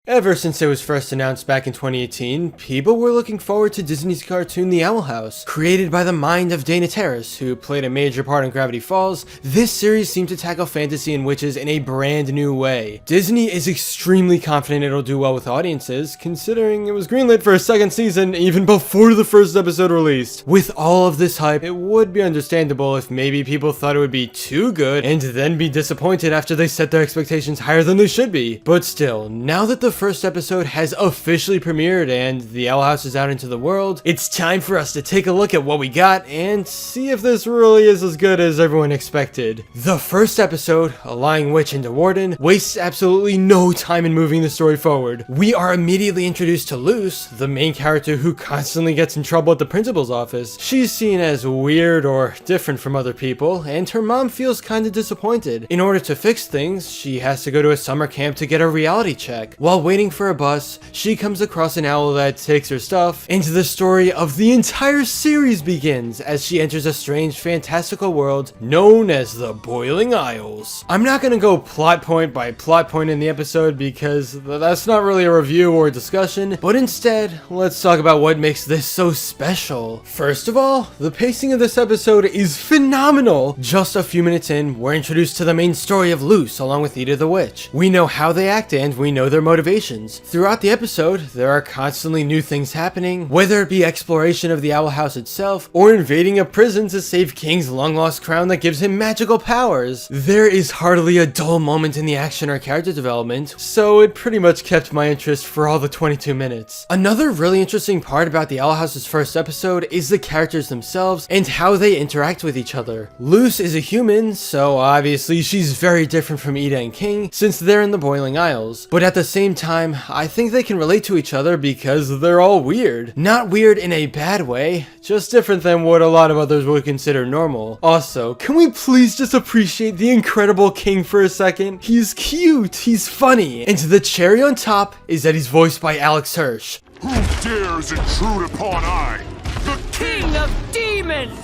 Ever since it was first announced back in 2018, people were looking forward to Disney's cartoon The Owl House. Created by the mind of Dana Terrace, who played a major part in Gravity Falls, this series seemed to tackle fantasy and witches in a brand new way. Disney is extremely confident it'll do well with audiences, considering it was greenlit for a second season even before the first episode released. With all of this hype, it would be understandable if maybe people thought it would be too good and then be disappointed after they set their expectations higher than they should be. But still, now that the first episode has officially premiered and The Owl House is out into the world, it's time for us to take a look at what we got and see if this really is as good as everyone expected. The first episode, A Lying Witch into Warden, wastes absolutely no time in moving the story forward. We are immediately introduced to Luce, the main character who constantly gets in trouble at the principal's office. She's seen as weird or different from other people, and her mom feels kinda disappointed. In order to fix things, she has to go to a summer camp to get a reality check. While waiting for a bus, she comes across an owl that takes her stuff, and the story of the entire series begins as she enters a strange fantastical world known as the Boiling Isles. I'm not gonna go plot point by plot point in the episode because that's not really a review or a discussion, but instead, let's talk about what makes this so special. First of all, the pacing of this episode is phenomenal. Just a few minutes in, we're introduced to the main story of Luce along with Ida the Witch. We know how they act and we know their motivations. Throughout the episode, there are constantly new things happening, whether it be exploration of the Owl House itself, or invading a prison to save King's long-lost crown that gives him magical powers. There is hardly a dull moment in the action or character development, so it pretty much kept my interest for all the 22 minutes. Another really interesting part about the Owl House's first episode is the characters themselves and how they interact with each other. Luce is a human, so obviously she's very different from Ida and King, since they're in the Boiling Isles, but at the same time, I think they can relate to each other because they're all weird. Not weird in a bad way, just different than what a lot of others would consider normal. Also, can we please just appreciate the incredible King for a second? He's cute, he's funny, and the cherry on top is that he's voiced by Alex Hirsch. Who dares intrude upon I, the King of Demons?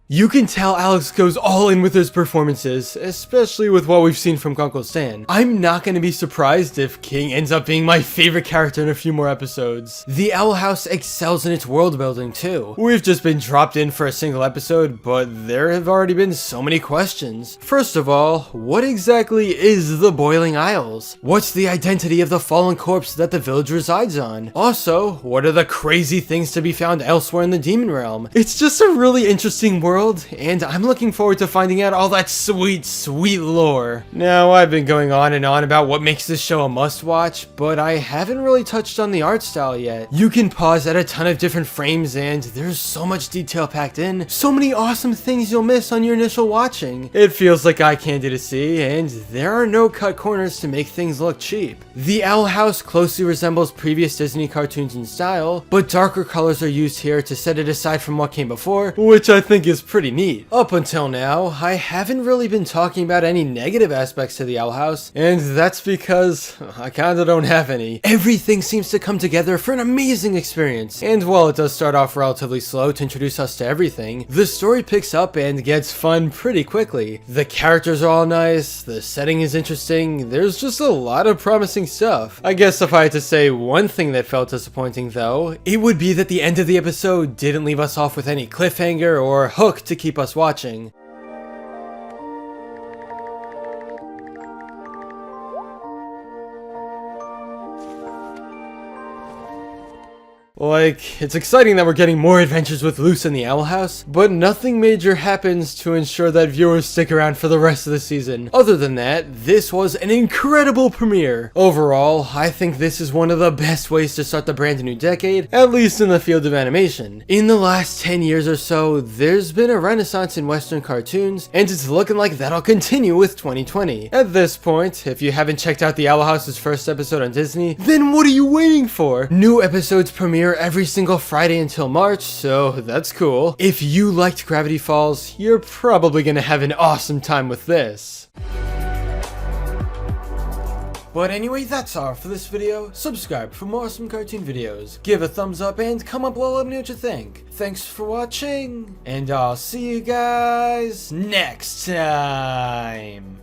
You can tell Alex goes all in with his performances, especially with what we've seen from Uncle Stan. I'm not going to be surprised if King ends up being my favorite character in a few more episodes. The Owl House excels in its world building too. We've just been dropped in for a single episode, but there have already been so many questions. First of all, what exactly is the Boiling Isles? What's the identity of the fallen corpse that the village resides on? Also, what are the crazy things to be found elsewhere in the demon realm? It's just a really interesting world, and I'm looking forward to finding out all that sweet, sweet lore. Now, I've been going on and on about what makes this show a must-watch, but I haven't really touched on the art style yet. You can pause at a ton of different frames, and there's so much detail packed in, so many awesome things you'll miss on your initial watching. It feels like eye candy to see, and there are no cut corners to make things look cheap. The Owl House closely resembles previous Disney cartoons in style, but darker colors are used here to set it aside from what came before, which I think is pretty neat. Up until now, I haven't really been talking about any negative aspects to the Owl House, and that's because I kinda don't have any. Everything seems to come together for an amazing experience, and while it does start off relatively slow to introduce us to everything, the story picks up and gets fun pretty quickly. The characters are all nice, the setting is interesting, there's just a lot of promising stuff. I guess if I had to say one thing that felt disappointing though, it would be that the end of the episode didn't leave us off with any cliffhanger or hook to keep us watching. Like, it's exciting that we're getting more adventures with Luce in the Owl House, but nothing major happens to ensure that viewers stick around for the rest of the season. Other than that, this was an incredible premiere. Overall, I think this is one of the best ways to start the brand new decade, at least in the field of animation. In the last 10 years or so, there's been a renaissance in Western cartoons, and it's looking like that'll continue with 2020. At this point, if you haven't checked out the Owl House's first episode on Disney, then what are you waiting for? New episodes premiere every single Friday until March, so that's cool. If you liked Gravity Falls, you're probably gonna have an awesome time with this. But anyway, that's all for this video. Subscribe for more awesome cartoon videos. Give a thumbs up and comment below, let me know what you think. Thanks for watching, and I'll see you guys next time.